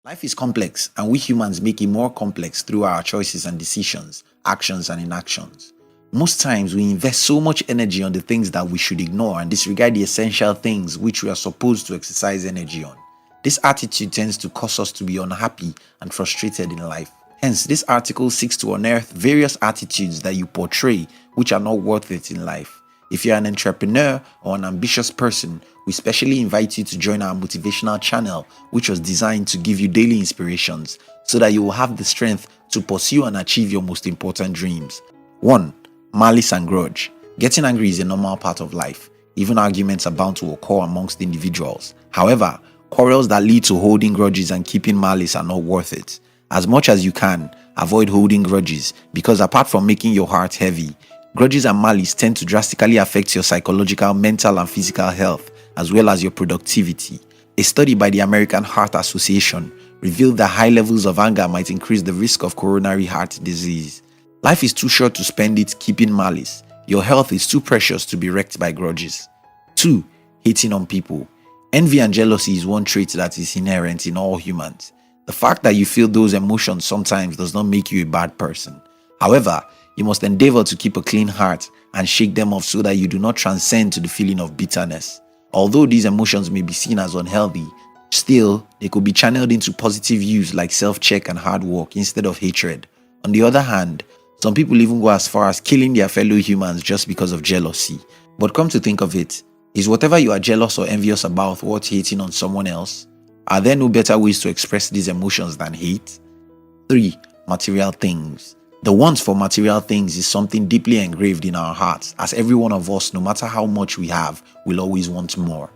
Life is complex, and we humans make it more complex through our choices and decisions, actions and inactions. Most times, we invest so much energy on the things that we should ignore and disregard the essential things which we are supposed to exercise energy on. This attitude tends to cause us to be unhappy and frustrated in life. Hence, this article seeks to unearth various attitudes that you portray which are not worth it in life. If you're an entrepreneur or an ambitious person, we specially invite you to join our motivational channel, which was designed to give you daily inspirations so that you will have the strength to pursue and achieve your most important dreams. 1. Malice and grudge. Getting angry is a normal part of life. Even arguments are bound to occur amongst individuals. However, quarrels that lead to holding grudges and keeping malice are not worth it. As much as you can, avoid holding grudges because apart from making your heart heavy, grudges and malice tend to drastically affect your psychological, mental and physical health as well as your productivity. A study by the American Heart Association revealed that high levels of anger might increase the risk of coronary heart disease. Life is too short to spend it keeping malice. Your health is too precious to be wrecked by grudges. 2. Hating on people. Envy and jealousy is one trait that is inherent in all humans. The fact that you feel those emotions sometimes does not make you a bad person. However, you must endeavor to keep a clean heart and shake them off so that you do not transcend to the feeling of bitterness. Although these emotions may be seen as unhealthy, still, they could be channeled into positive use like self-check and hard work instead of hatred. On the other hand, some people even go as far as killing their fellow humans just because of jealousy. But come to think of it, is whatever you are jealous or envious about worth hating on someone else? Are there no better ways to express these emotions than hate? 3. Material things. The want for material things is something deeply engraved in our hearts, as every one of us, no matter how much we have, will always want more.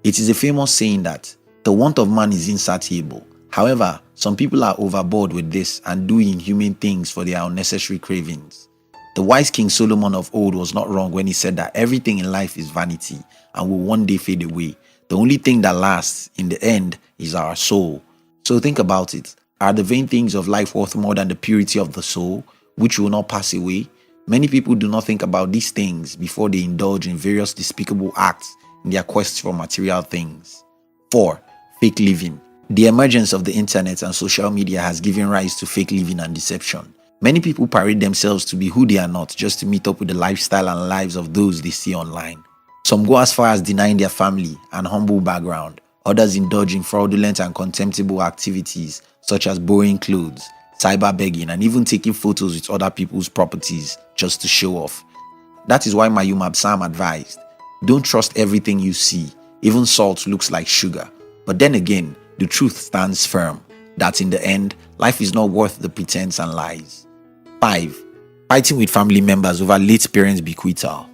It is a famous saying that the want of man is insatiable. However, some people are overboard with this and do inhuman things for their unnecessary cravings. The wise King Solomon of old was not wrong when he said that everything in life is vanity and will one day fade away. The only thing that lasts in the end is our soul. So think about it. Are the vain things of life worth more than the purity of the soul, which will not pass away? Many people do not think about these things before they indulge in various despicable acts in their quest for material things. 4. Fake living. The emergence of the internet and social media has given rise to fake living and deception. Many people parade themselves to be who they are not just to meet up with the lifestyle and lives of those they see online. Some go as far as denying their family and humble background. Others indulge in fraudulent and contemptible activities such as borrowing clothes, cyber begging, and even taking photos with other people's properties just to show off. That is why Mayumab Sam advised, don't trust everything you see. Even salt looks like sugar. But then again, the truth stands firm, that in the end, life is not worth the pretense and lies. 5. Fighting with family members over late parents' bequeathal.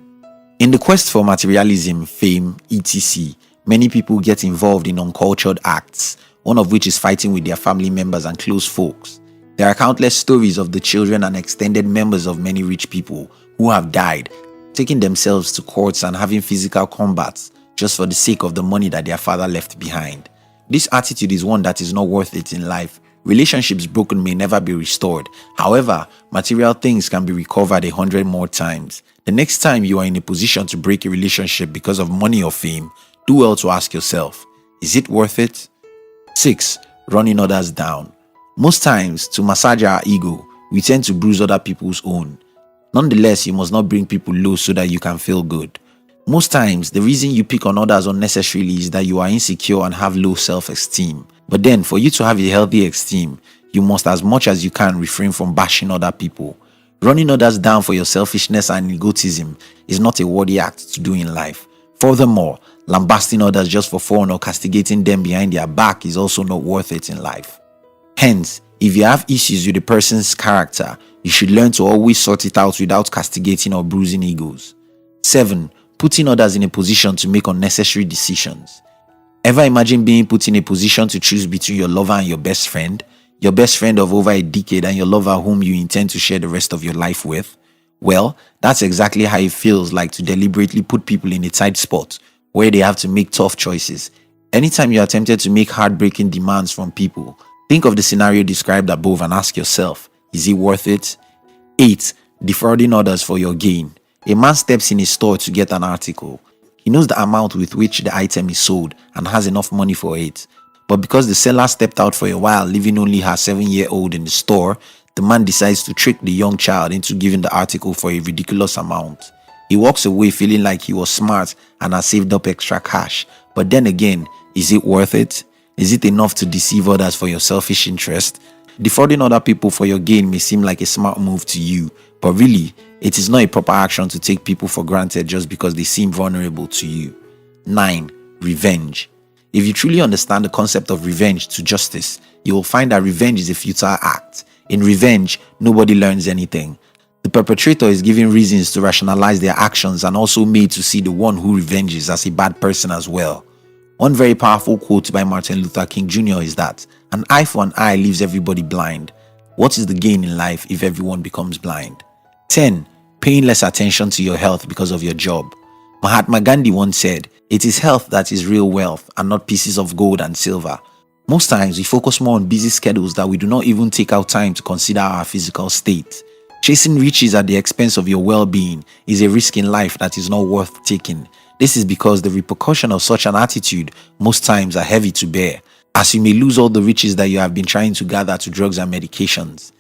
In the quest for materialism, fame, etc., many people get involved in uncultured acts, one of which is fighting with their family members and close folks. There are countless stories of the children and extended members of many rich people who have died, taking themselves to courts and having physical combats just for the sake of the money that their father left behind. This attitude is one that is not worth it in life. Relationships broken may never be restored. However, material things can be recovered 100 more times. The next time you are in a position to break a relationship because of money or fame, do well to ask yourself, is it worth it? 6. Running others down. Most times, to massage our ego, we tend to bruise other people's own. Nonetheless, you must not bring people low so that you can feel good. Most times, the reason you pick on others unnecessarily is that you are insecure and have low self-esteem. But then, for you to have a healthy esteem, you must as much as you can refrain from bashing other people. Running others down for your selfishness and egotism is not a worthy act to do in life. Furthermore, lambasting others just for fun or castigating them behind their back is also not worth it in life. Hence, if you have issues with a person's character, you should learn to always sort it out without castigating or bruising egos. 7. Putting others in a position to make unnecessary decisions. Ever imagine being put in a position to choose between your lover and your best friend of over a decade and your lover whom you intend to share the rest of your life with? Well, that's exactly how it feels like to deliberately put people in a tight spot where they have to make tough choices. Anytime you are tempted to make heartbreaking demands from people, think of the scenario described above and ask yourself, is it worth it? 8. Defrauding others for your gain. A man steps in a store to get an article. He knows the amount with which the item is sold and has enough money for it. But because the seller stepped out for a while, leaving only her 7-year-old in the store, the man decides to trick the young child into giving the article for a ridiculous amount. He walks away feeling like he was smart and has saved up extra cash. But then again, is it worth it? Is it enough to deceive others for your selfish interest? Defrauding other people for your gain may seem like a smart move to you, but really, it is not a proper action to take people for granted just because they seem vulnerable to you. 9. Revenge. If you truly understand the concept of revenge to justice, you will find that revenge is a futile act. In revenge, nobody learns anything. The perpetrator is given reasons to rationalize their actions and also made to see the one who revenges as a bad person as well. One very powerful quote by Martin Luther King Jr. is that, "An eye for an eye leaves everybody blind. What is the gain in life if everyone becomes blind?" 10. Paying less attention to your health because of your job. Mahatma Gandhi once said, "It is health that is real wealth and not pieces of gold and silver." Most times we focus more on busy schedules that we do not even take out time to consider our physical state. Chasing riches at the expense of your well-being is a risk in life that is not worth taking. This is because the repercussions of such an attitude most times are heavy to bear, as you may lose all the riches that you have been trying to gather to drugs and medications.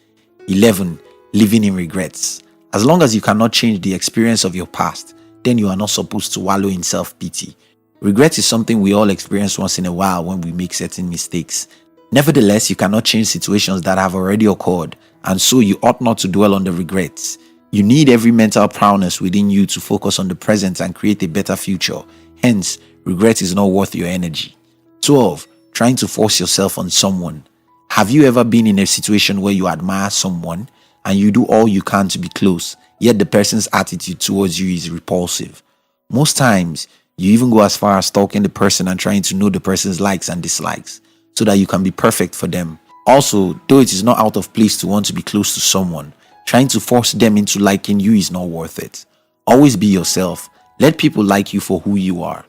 11. Living in regrets. As long as you cannot change the experience of your past, then you are not supposed to wallow in self-pity. Regret is something we all experience once in a while when we make certain mistakes. Nevertheless, you cannot change situations that have already occurred, and so you ought not to dwell on the regrets. You need every mental prowess within you to focus on the present and create a better future. Hence, regret is not worth your energy. 12. Trying to force yourself on someone. Have you ever been in a situation where you admire someone and you do all you can to be close, yet the person's attitude towards you is repulsive? Most times, you even go as far as stalking the person and trying to know the person's likes and dislikes so that you can be perfect for them. Also, though it is not out of place to want to be close to someone, trying to force them into liking you is not worth it. Always be yourself. Let people like you for who you are.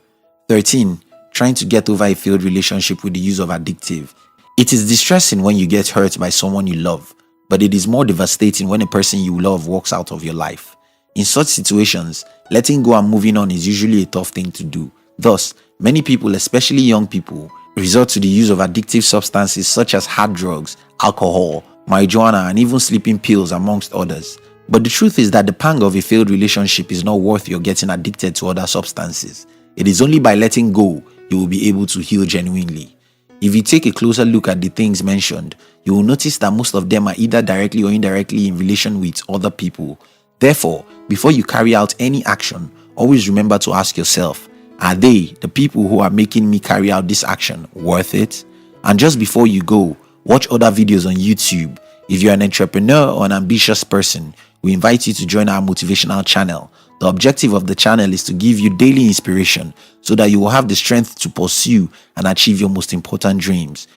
13. Trying to get over a failed relationship with the use of addictive. It is distressing when you get hurt by someone you love, but it is more devastating when a person you love walks out of your life. In such situations, letting go and moving on is usually a tough thing to do. Thus, many people, especially young people, resort to the use of addictive substances such as hard drugs, alcohol, marijuana, and even sleeping pills, amongst others. But the truth is that the pang of a failed relationship is not worth your getting addicted to other substances. It is only by letting go you will be able to heal genuinely. If you take a closer look at the things mentioned, you will notice that most of them are either directly or indirectly in relation with other people. Therefore, before you carry out any action, always remember to ask yourself, are they, the people who are making me carry out this action, worth it? And just before you go, watch other videos on YouTube. If you're an entrepreneur or an ambitious person, we invite you to join our motivational channel. The objective of the channel is to give you daily inspiration so that you will have the strength to pursue and achieve your most important dreams.